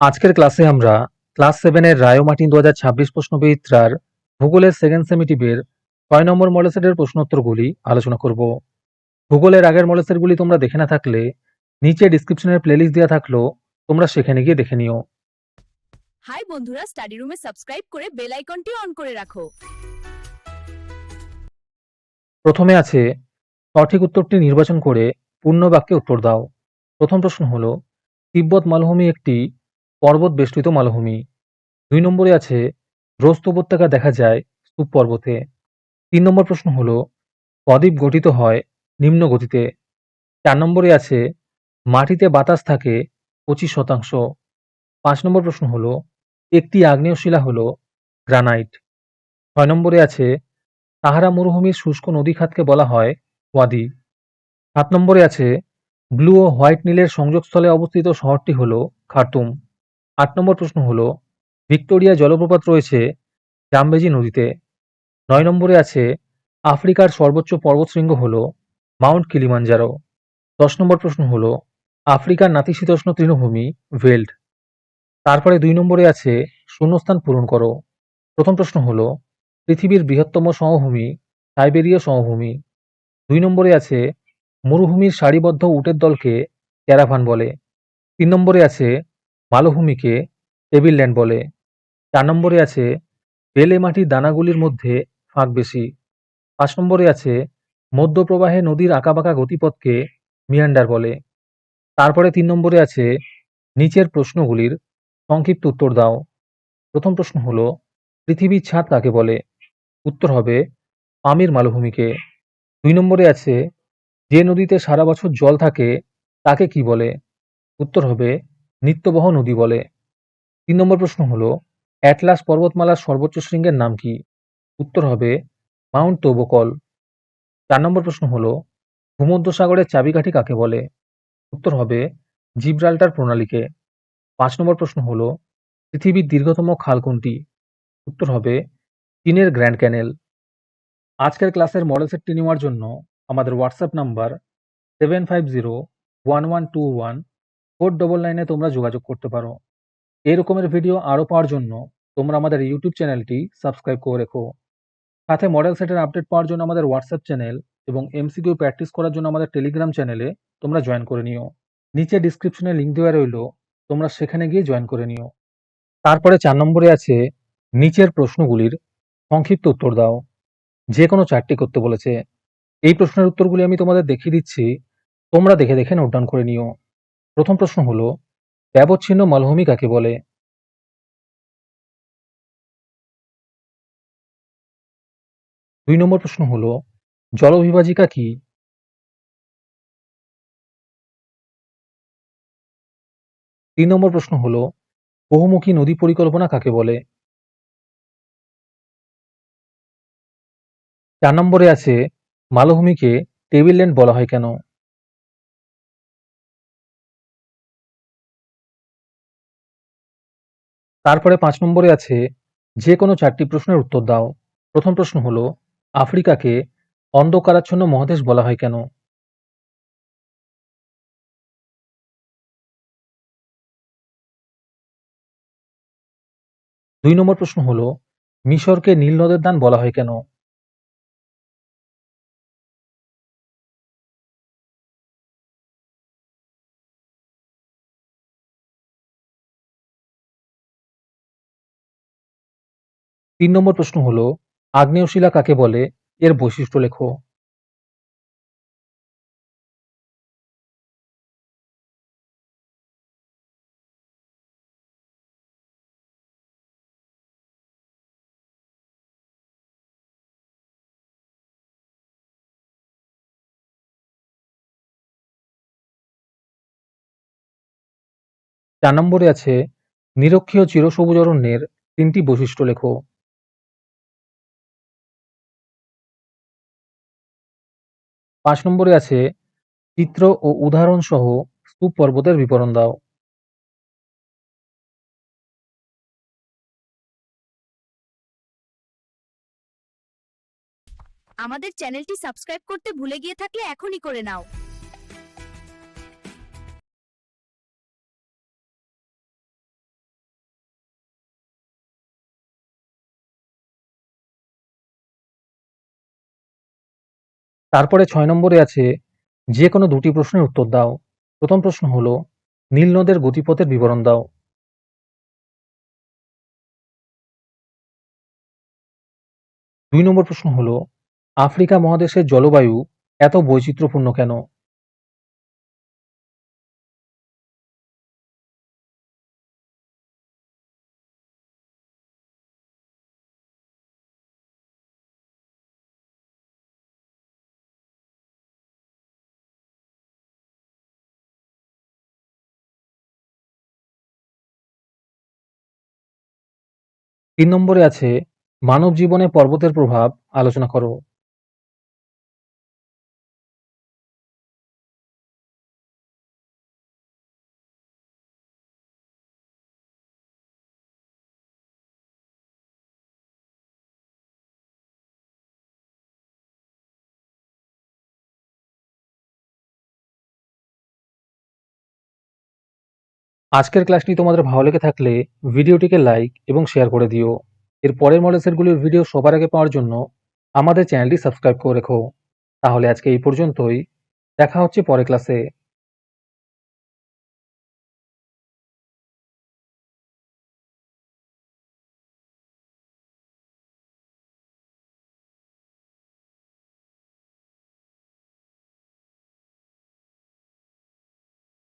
আজকের ক্লাসে আমরা ক্লাস 7 এর রায়োমার্টিন 2026 প্রশ্নবিচিত্রার ভূগোলের সেকেন্ড সেমিটিভের 6 নম্বর মডেল সেটের প্রশ্নোত্তরগুলি আলোচনা করব। ভূগোলের আগের মডেল সেটগুলি তোমরা দেখে না থাকলে নিচে ডিসক্রিপশনের প্লেলিস্ট দেওয়া থাকলো, তোমরা সেখানে গিয়ে দেখে নিও। হাই বন্ধুরা, স্টাডি রুমে সাবস্ক্রাইব করে বেল আইকনটি অন করে রাখো। প্রথমে আছে সঠিক উত্তরটি নির্বাচন করে পূর্ণ বাক্যে উত্তর দাও। প্রথম প্রশ্ন হলো, তিব্বত মালভূমি একটি পর্বত বেষ্টিত মালভূমি। 2 নম্বরে আছে রোস্ত উপত্যকা দেখা যায় স্তূপ পর্বতে। 3 নম্বর প্রশ্ন হলো, বদ্বীপ গঠিত হয় নিম্ন গতিতে। 4 নম্বরে আছে মাটিতে বাতাস থাকে 25%। 5 নম্বর প্রশ্ন হলো, একটি আগ্নেয় শিলা হলো গ্রানাইট। 6 নম্বরে আছে সাহারা মরুভূমির শুষ্ক নদীখাতকে বলা হয় ওয়াদি। 7 নম্বরে আছে ব্লু ও হোয়াইট নীলের সংযোগস্থলে অবস্থিত শহরটি হলো খার্তুম। 8 নম্বর প্রশ্ন হলো, ভিক্টোরিয়া জলপ্রপাত রয়েছে জামবেজি নদীতে। 9 নম্বরে আছে আফ্রিকার সর্বোচ্চ পর্বতশৃঙ্গ হলো মাউন্ট কিলিমাঞ্জারো। 10 নম্বর প্রশ্ন হলো, আফ্রিকার নাতিশীতোষ্ণ তৃণভূমি ভেল্ড। তারপরে 2 নম্বরে আছে শূন্যস্থান পূরণ করো। প্রথম প্রশ্ন হলো, পৃথিবীর বৃহত্তম সমভূমি সাইবেরীয় সমভূমি। 2 নম্বরে আছে মরুভূমির সারিবদ্ধ উটের দলকে ক্যারাভান বলে। 3 নম্বরে আছে মালভূমিকে টেবিলল্যান্ড বলে। 4 নম্বরে আছে বেলে মাটির দানাগুলির মধ্যে ফাঁক বেশি। 5 নম্বরে আছে মধ্যপ্রবাহে নদীর আঁকাবাঁকা গতিপথকে মিয়ান্ডার বলে। তারপরে 3 নম্বরে আছে নিচের প্রশ্নগুলির সংক্ষিপ্ত উত্তর দাও। প্রথম প্রশ্ন হলো, পৃথিবীর ছাদ কাকে বলে? উত্তর হবে পামির মালভূমিকে। 2 নম্বরে আছে যে নদীতে সারা বছর জল থাকে তাকে কি বলে? উত্তর হবে নিত্যবহ নদী বলে। 3 নম্বর প্রশ্ন হলো, অ্যাটলাস পর্বতমালার সর্বোচ্চ শৃঙ্গের নাম কি? উত্তর হবে মাউন্ট তোবকল। 4 নম্বর প্রশ্ন হলো, ভূমধ্যসাগরের চাবিকাঠি কাকে বলে? উত্তর হবে জিব্রাল্টার প্রণালীকে। 5 নম্বর প্রশ্ন হলো, পৃথিবীর দীর্ঘতম খাল কোনটি? উত্তর হবে চীনের গ্র্যান্ড ক্যানেল। আজকের ক্লাসের মডেল সেটটি নেওয়ার জন্য আমাদের হোয়াটসঅ্যাপ নাম্বার 7501121499 তোমরা যোগাযোগ করতে পারো। এই রকমের ভিডিও আরও পাওয়ার জন্য তোমরা আমাদের ইউটিউব চ্যানেলটি সাবস্ক্রাইব করে রেখো। সাথে মডেল সেটের আপডেট পাওয়ার জন্য আমাদের হোয়াটসঅ্যাপ চ্যানেল এবং এমসিকিউ প্র্যাকটিস করার জন্য আমাদের টেলিগ্রাম চ্যানেলে তোমরা জয়েন করে নিও। নিচে ডিসক্রিপশনে লিঙ্ক দেওয়া রইলো, তোমরা সেখানে গিয়ে জয়েন করে নিও। তারপরে 4 নম্বরে আছে নিচের প্রশ্নগুলির সংক্ষিপ্ত উত্তর দাও। যে কোনো 4টি করতে বলেছে। এই প্রশ্নের উত্তরগুলি আমি তোমাদের দেখিয়ে দিচ্ছি, তোমরা দেখে দেখে নোট ডাউন করে নিও। প্রথম প্রশ্ন হলো, ব্যবচ্ছিন্ন মালভূমি কাকে বলে? 2 নম্বর প্রশ্ন হলো, জলবিভাজিকা কি? 3 নম্বর প্রশ্ন হলো, বহুমুখী নদী পরিকল্পনা কাকে বলে? 4 নম্বরে আছে মালভূমিকে টেবিলল্যান্ড বলা হয় কেন? তারপরে 5 নম্বরে আছে যে কোনো 4টি প্রশ্নের উত্তর দাও। প্রথম প্রশ্ন হলো, আফ্রিকাকে অন্ধকারাচ্ছন্ন মহাদেশ বলা হয় কেন? 2 নম্বর প্রশ্ন হলো, মিশরকে নীল নদের দান বলা হয় কেন? 3 নম্বর প্রশ্ন হলো, আগ্নেয় শিলা কাকে বলে, এর বৈশিষ্ট্য লেখো। 4 নম্বরে আছে নিরক্ষীয় চিরসবুজ অরণ্যের 3টি বৈশিষ্ট্য লেখো। 5 নম্বরে আছে চিত্র ও উদাহরণ সহ স্তূপ পর্বতের বিবরণ দাও। আমাদের চ্যানেলটি সাবস্ক্রাইব করতে ভুলে গিয়ে থাকলে এখনই করে নাও। তারপরে ৬ নম্বরে আছে যে কোনো দুটি প্রশ্নের উত্তর দাও। প্রথম প্রশ্ন হলো নীল নদের গতিপথের বিবরণ দাও। ২ নম্বর প্রশ্ন হলো আফ্রিকা মহাদেশের জলবায়ু এত বৈচিত্র্যপূর্ণ কেন? ৩ নম্বরে আছে মানব জীবনে পর্বতের প্রভাব আলোচনা করো। 'আজকের ক্লাসটি তোমাদের ভালো লেগে থাকলে ভিডিওটিকে লাইক এবং শেয়ার করে দিও। এর পরের মডেল সেটগুলির ভিডিও সবার আগে পাওয়ার জন্য আমাদের চ্যানেলটি সাবস্ক্রাইব করে রেখো। তাহলে আজকে এই পর্যন্তই। দেখা হচ্ছে পরের ক্লাসে।